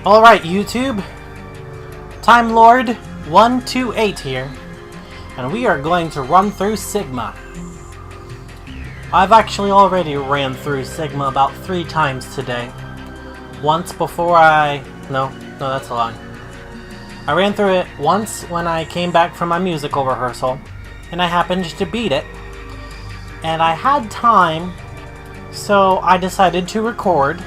Alright, YouTube. Time Lord 128 here, and we are going to run through Sigma. I've actually already ran through Sigma about 3 times today. Once before No, that's a lie. I ran through it once when I came back from my musical rehearsal, and I happened to beat it. And I had time, so I decided to record.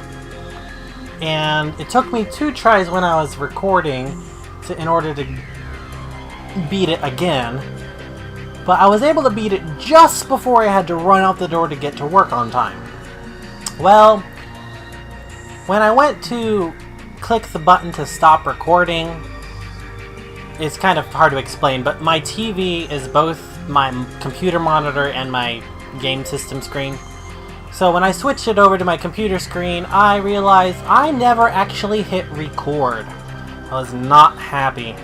And it took me 2 tries when I was recording in order to beat it again. But I was able to beat it just before I had to run out the door to get to work on time. Well, when I went to click the button to stop recording, it's kind of hard to explain, but my TV is both my computer monitor and my game system screen. So when I switched it over to my computer screen, I realized I never actually hit record. I was not happy.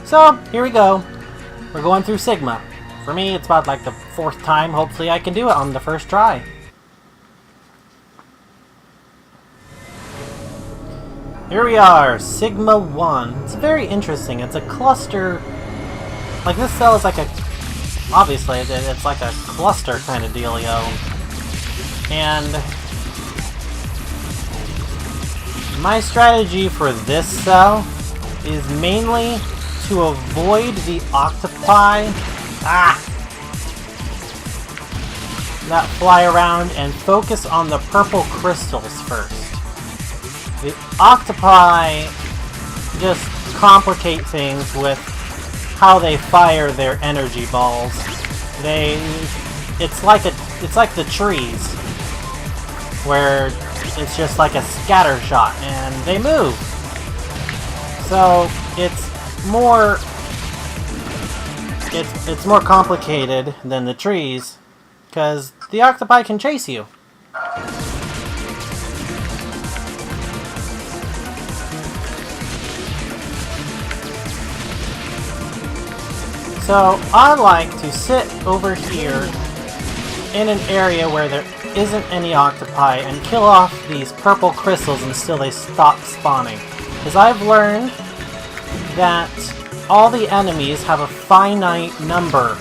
So, here we go. We're going through Sigma. For me, it's about like the 4th time. Hopefully I can do it on the first try. Here we are, Sigma 1. It's very interesting. It's a cluster. Like, this cell is like a... Obviously, it's like a cluster kind of dealio. And my strategy for this cell is mainly to avoid the octopi that fly around and focus on the purple crystals first. The octopi just complicate things with how they fire their energy balls. It's like the trees, where it's just like a scatter shot and they move. So it's more complicated than the trees, because the octopi can chase you. So I like to sit over here in an area where there isn't any octopi and kill off these purple crystals until they stop spawning. Because I've learned that all the enemies have a finite number,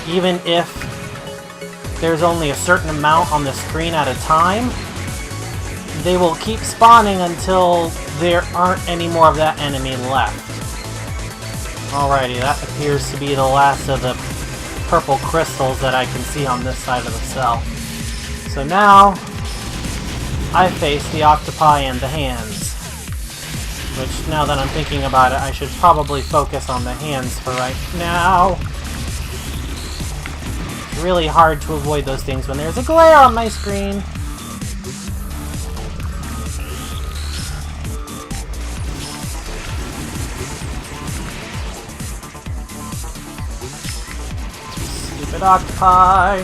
even if there's only a certain amount on the screen at a time. They will keep spawning until there aren't any more of that enemy left. Alrighty, that appears to be the last of the purple crystals that I can see on this side of the cell. So now, I face the octopi and the hands. Which, now that I'm thinking about it, I should probably focus on the hands for right now. It's really hard to avoid those things when there's a glare on my screen. Stupid octopi.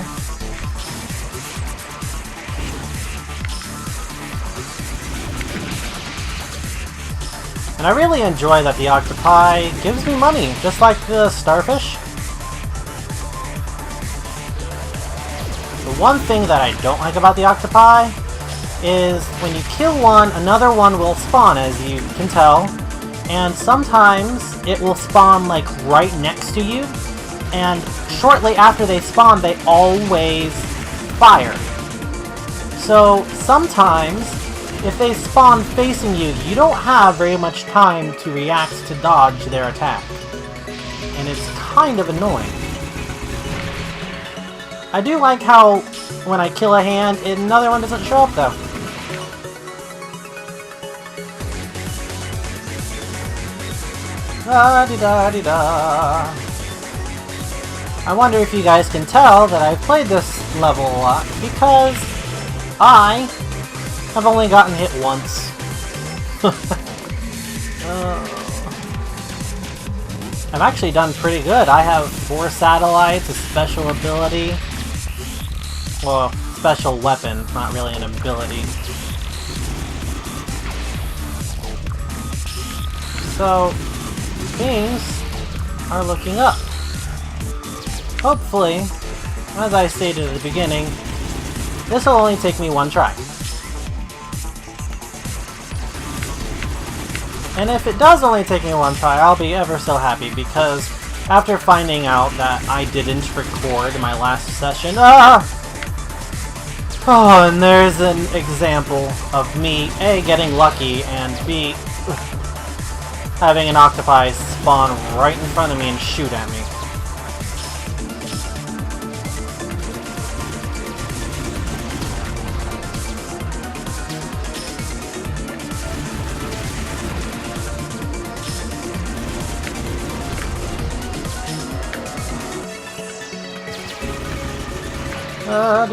And I really enjoy that the octopi gives me money, just like the starfish. The one thing that I don't like about the octopi is when you kill one, another one will spawn, as you can tell. And sometimes it will spawn like right next to you. And shortly after they spawn, they always fire. So sometimes, if they spawn facing you, you don't have very much time to react to dodge their attack. And it's kind of annoying. I do like how when I kill a hand, another one doesn't show up though. Da-de-da-de-da. I wonder if you guys can tell that I've played this level a lot, because I've only gotten hit once. I've actually done pretty good. I have 4 satellites, a special ability. Well, special weapon, not really an ability. So, things are looking up. Hopefully, as I stated at the beginning, this will only take me 1 try. And if it does only take me one try, I'll be ever so happy, because after finding out that I didn't record my last session, oh, and there's an example of me, A, getting lucky, and B, having an octopi spawn right in front of me and shoot at me.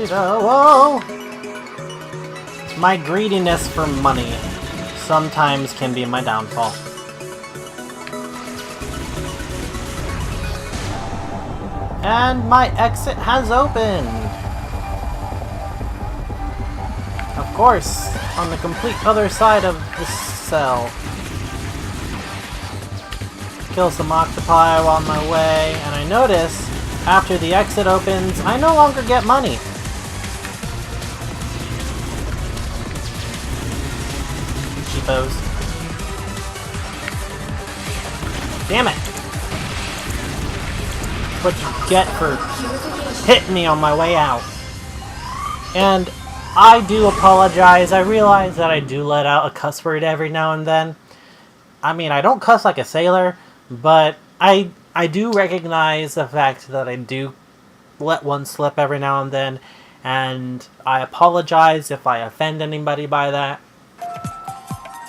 Whoa! My greediness for money sometimes can be my downfall. And my exit has opened! Of course, on the complete other side of the cell. Kill some octopi on my way, and I notice after the exit opens, I no longer get money. Cheapos. Damn it! What you get for hitting me on my way out. And I do apologize. I realize that I do let out a cuss word every now and then. I mean, I don't cuss like a sailor, but I do recognize the fact that I do let one slip every now and then, and I apologize if I offend anybody by that.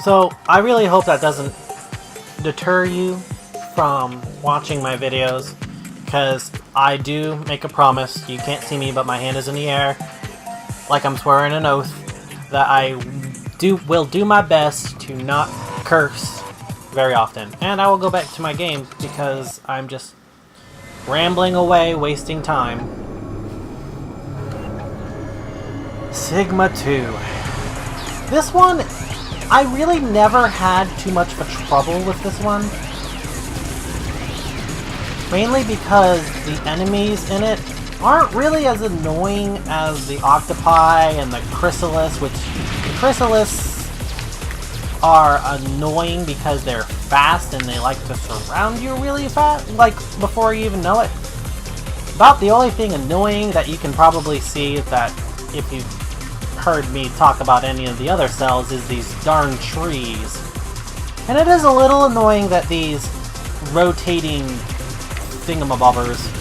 So I really hope that doesn't deter you from watching my videos, because I do make a promise. You can't see me, but my hand is in the air, like I'm swearing an oath, that I will do my best to not curse very often. And I will go back to my game because I'm just rambling away, wasting time. Sigma 2. This one, I really never had too much of a trouble with this one. Mainly because the enemies in it aren't really as annoying as the octopi and the chrysalis, which the chrysalis are annoying because they're fast and they like to surround you really fast, like before you even know it. About the only thing annoying that you can probably see that if you've heard me talk about any of the other cells is these darn trees. And it is a little annoying that these rotating thingamabobbers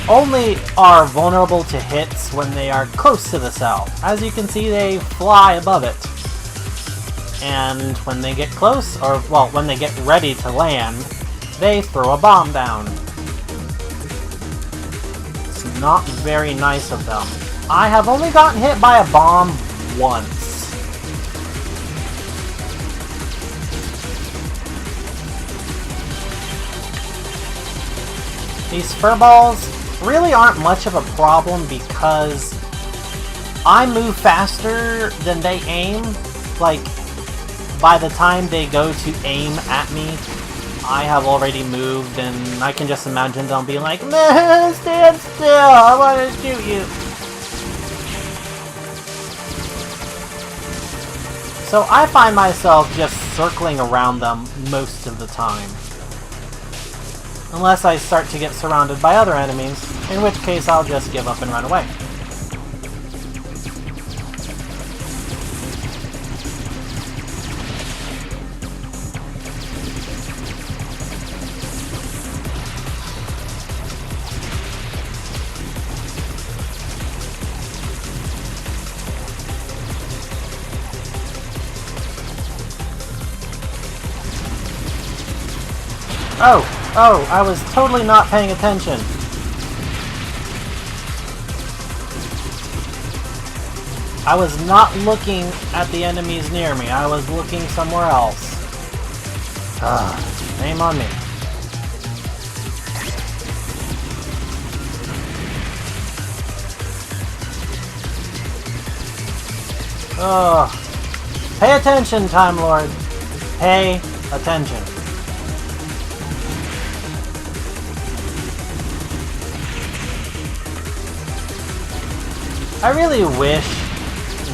only are vulnerable to hits when they are close to the cell. As you can see, they fly above it. And when they get close, or well, when they get ready to land, they throw a bomb down. It's not very nice of them. I have only gotten hit by a bomb once. These furballs really aren't much of a problem because I move faster than they aim. Like, by the time they go to aim at me, I have already moved, and I can just imagine them being like, "Man, stand still, I want to shoot you." So I find myself just circling around them most of the time. Unless I start to get surrounded by other enemies, in which case I'll just give up and run away. Oh, I was totally not paying attention. I was not looking at the enemies near me. I was looking somewhere else. Shame on me. Pay attention, Time Lord. Pay attention. I really wish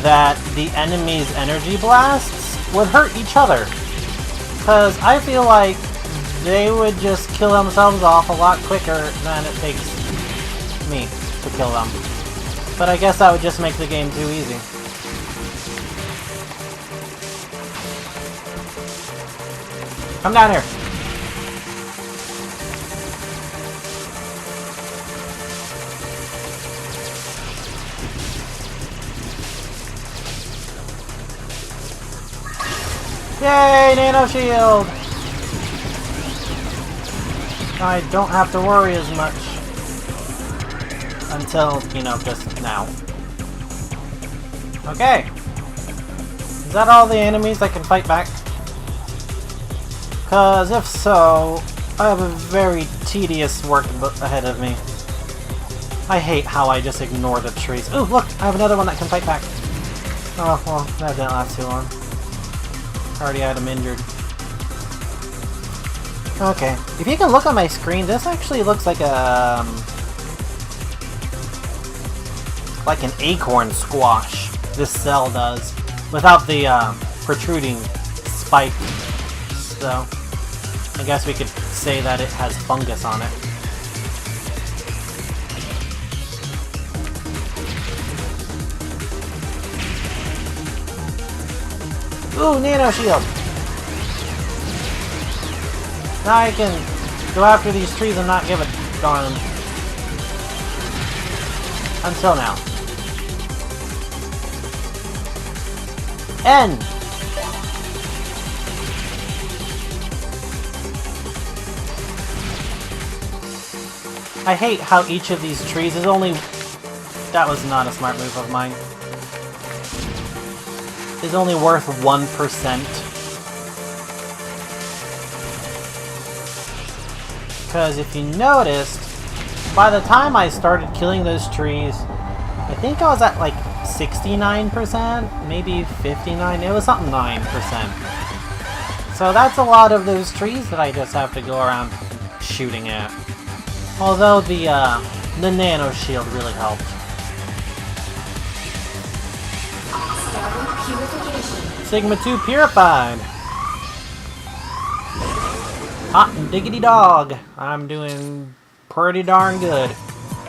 that the enemy's energy blasts would hurt each other. Because I feel like they would just kill themselves off a lot quicker than it takes me to kill them. But I guess that would just make the game too easy. Come down here. Yay, Nano Shield! I don't have to worry as much. Until, you know, just now. Okay. Is that all the enemies I can fight back? Because if so, I have a very tedious work ahead of me. I hate how I just ignore the trees. Ooh, look! I have another one that can fight back. Oh, well, that didn't last too long. Already had him injured. Okay. If you can look on my screen, this actually looks like a... like an acorn squash. This cell does. Without the protruding spike. So, I guess we could say that it has fungus on it. Ooh, Nano Shield! Now I can go after these trees and not give a darn. Until now. N! I hate how each of these trees is only... That was not a smart move of mine. Is only worth 1%. Because if you noticed, by the time I started killing those trees, I think I was at like 69%, maybe 59%, it was something 9%. So that's a lot of those trees that I just have to go around shooting at. Although the Nano Shield really helped. Sigma 2 Purified! Hot and diggity dog! I'm doing pretty darn good.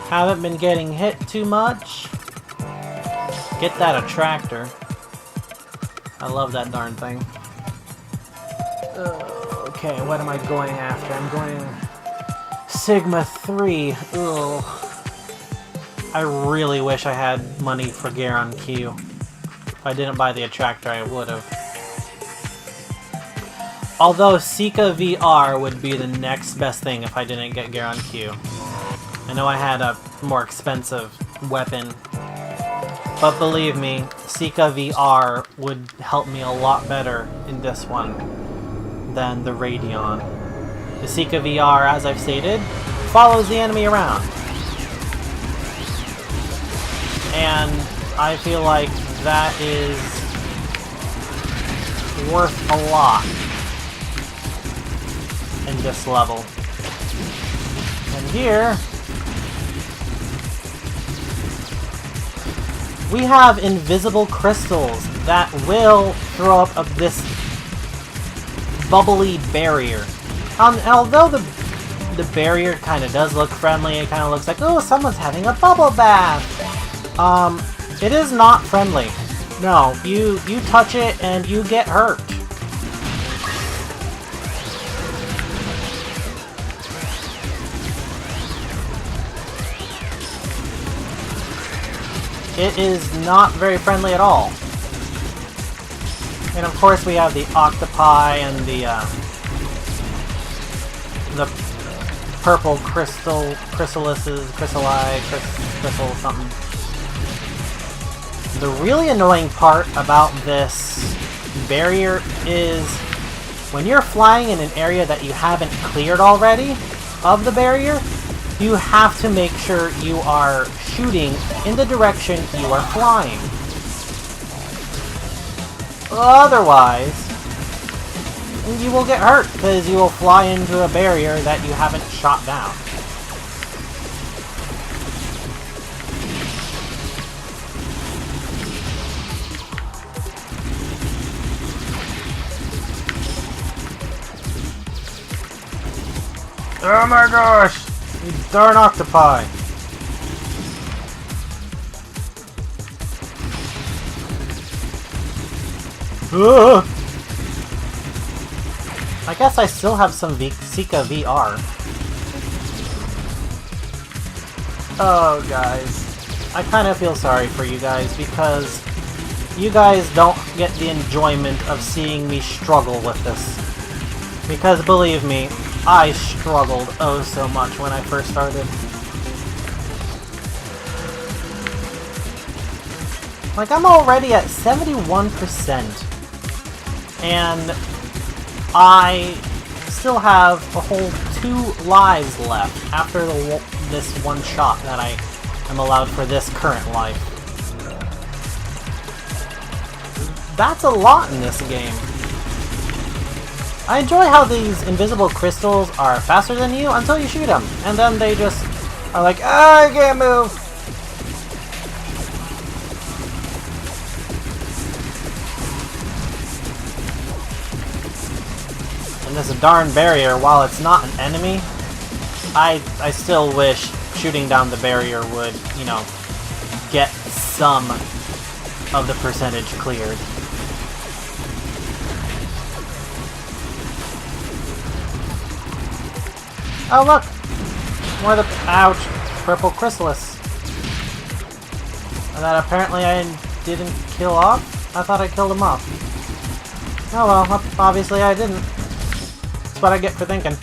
Haven't been getting hit too much. Get that attractor. I love that darn thing. Okay, what am I going after? I'm going... Sigma 3. Ugh. I really wish I had money for Garon Q. If I didn't buy the attractor, I would have. Although Sika VR would be the next best thing if I didn't get Garon Q. I know I had a more expensive weapon, but believe me, Sika VR would help me a lot better in this one than the Radeon. The Sika VR, as I've stated, follows the enemy around. And I feel like that is worth a lot in this level. And here, we have invisible crystals that will throw up this bubbly barrier. Although the barrier kind of does look friendly, it kind of looks like, oh, someone's having a bubble bath. It is not friendly. No, you touch it and you get hurt. It is not very friendly at all. And of course we have the octopi and the purple crystal, crystal something. The really annoying part about this barrier is when you're flying in an area that you haven't cleared already of the barrier, you have to make sure you are shooting in the direction you are flying. Otherwise, you will get hurt because you will fly into a barrier that you haven't shot down. Oh my gosh! You darn octopi! I guess I still have some Sika VR. Oh, guys. I kind of feel sorry for you guys because you guys don't get the enjoyment of seeing me struggle with this. Because believe me, I struggled oh so much when I first started. Like, I'm already at 71%. And I still have a whole 2 lives left after this one shot that I am allowed for this current life. That's a lot in this game. I enjoy how these invisible crystals are faster than you until you shoot them, and then they just are like, I can't move! And this darn barrier, while it's not an enemy, I still wish shooting down the barrier would, you know, get some of the percentage cleared. Oh look! More of the, ouch, purple chrysalis. And that apparently I didn't kill off? I thought I killed him off. Oh well, obviously I didn't. That's what I get for thinking.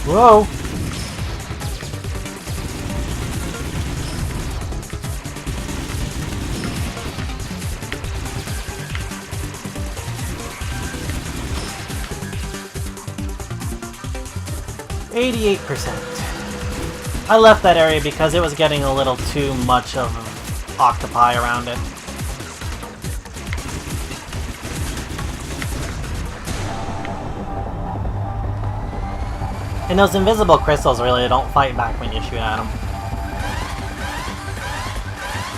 Whoa! I left that area because it was getting a little too much of octopi around it. And those invisible crystals really don't fight back when you shoot at them.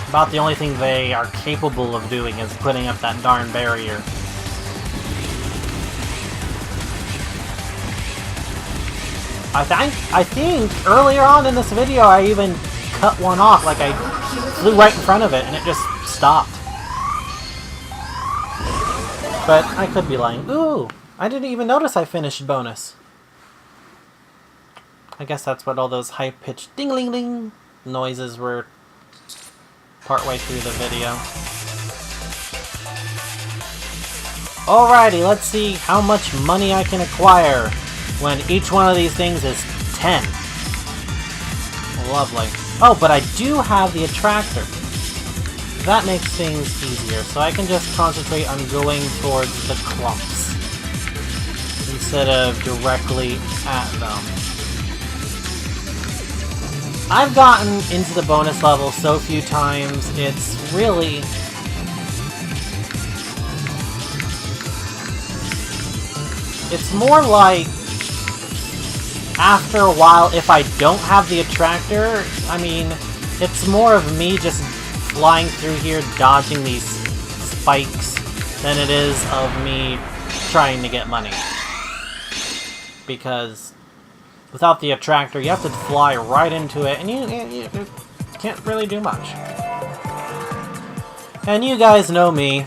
About the only thing they are capable of doing is putting up that darn barrier. I think earlier on in this video I even cut one off, like I flew right in front of it and it just stopped. But I could be lying. Ooh, I didn't even notice I finished bonus. I guess that's what all those high-pitched ding-ling-ling noises were partway through the video. Alrighty, let's see how much money I can acquire when each one of these things is 10. Lovely. Oh, but I do have the attractor. That makes things easier, so I can just concentrate on going towards the clumps instead of directly at them. I've gotten into the bonus level so few times, it's really... It's more like, after a while, if I don't have the attractor, I mean, it's more of me just flying through here, dodging these spikes, than it is of me trying to get money. Because without the attractor, you have to fly right into it, and you can't really do much. And you guys know me.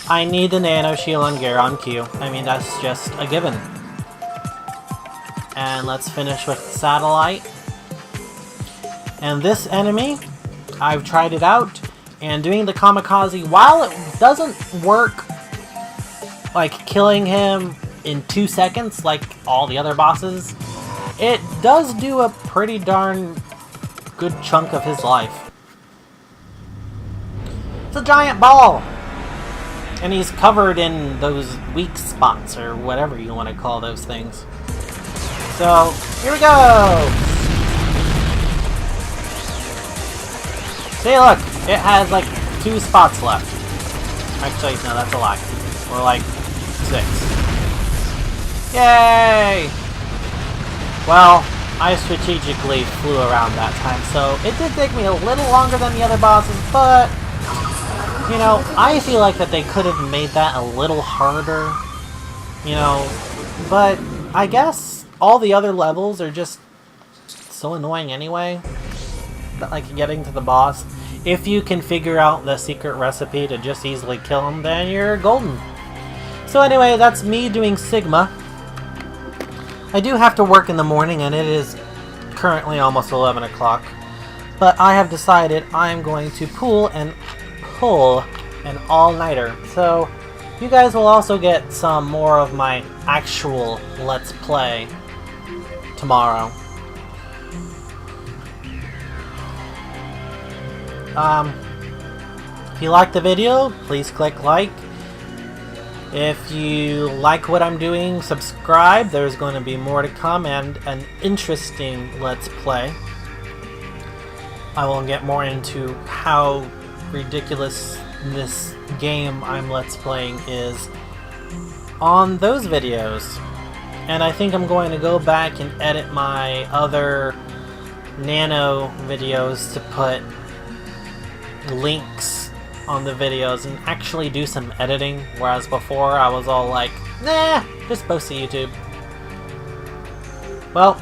I need the Nano Shield on Gear on Q. I mean, that's just a given. And let's finish with Satellite. And this enemy, I've tried it out, and doing the kamikaze, while it doesn't work like killing him in 2 seconds like all the other bosses, it does do a pretty darn good chunk of his life. It's a giant ball! And he's covered in those weak spots, or whatever you want to call those things. So, here we go! See, look! It has like 2 spots left. Actually, no, that's a lie. Or like 6. Yay! Well, I strategically flew around that time, so it did take me a little longer than the other bosses, but, you know, I feel like that they could have made that a little harder, you know, but I guess all the other levels are just so annoying anyway, that, like, getting to the boss. If you can figure out the secret recipe to just easily kill him, then you're golden. So anyway, that's me doing Sigma. I do have to work in the morning, and it is currently almost 11 o'clock. But I have decided I'm going to pull an all-nighter. So you guys will also get some more of my actual Let's Play tomorrow. If you liked the video, please click like. If you like what I'm doing, subscribe. There's going to be more to come and an interesting Let's Play. I will get more into how ridiculous this game I'm Let's Playing is on those videos. And I think I'm going to go back and edit my other Nano videos to put links on the videos and actually do some editing, whereas before I was all like, nah, just post to YouTube. Well,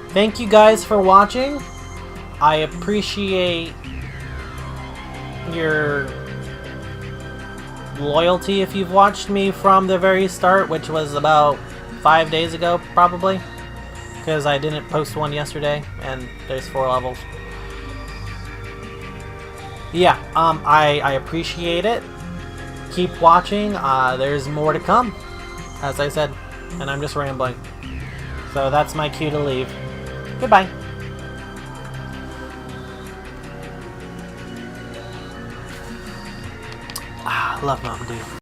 thank you guys for watching. I appreciate your loyalty if you've watched me from the very start, which was about 5 days ago probably, because I didn't post one yesterday and there's 4 levels. Yeah, I appreciate it. Keep watching. There's more to come, as I said, and I'm just rambling. So that's my cue to leave. Goodbye. I love Mountain Dew.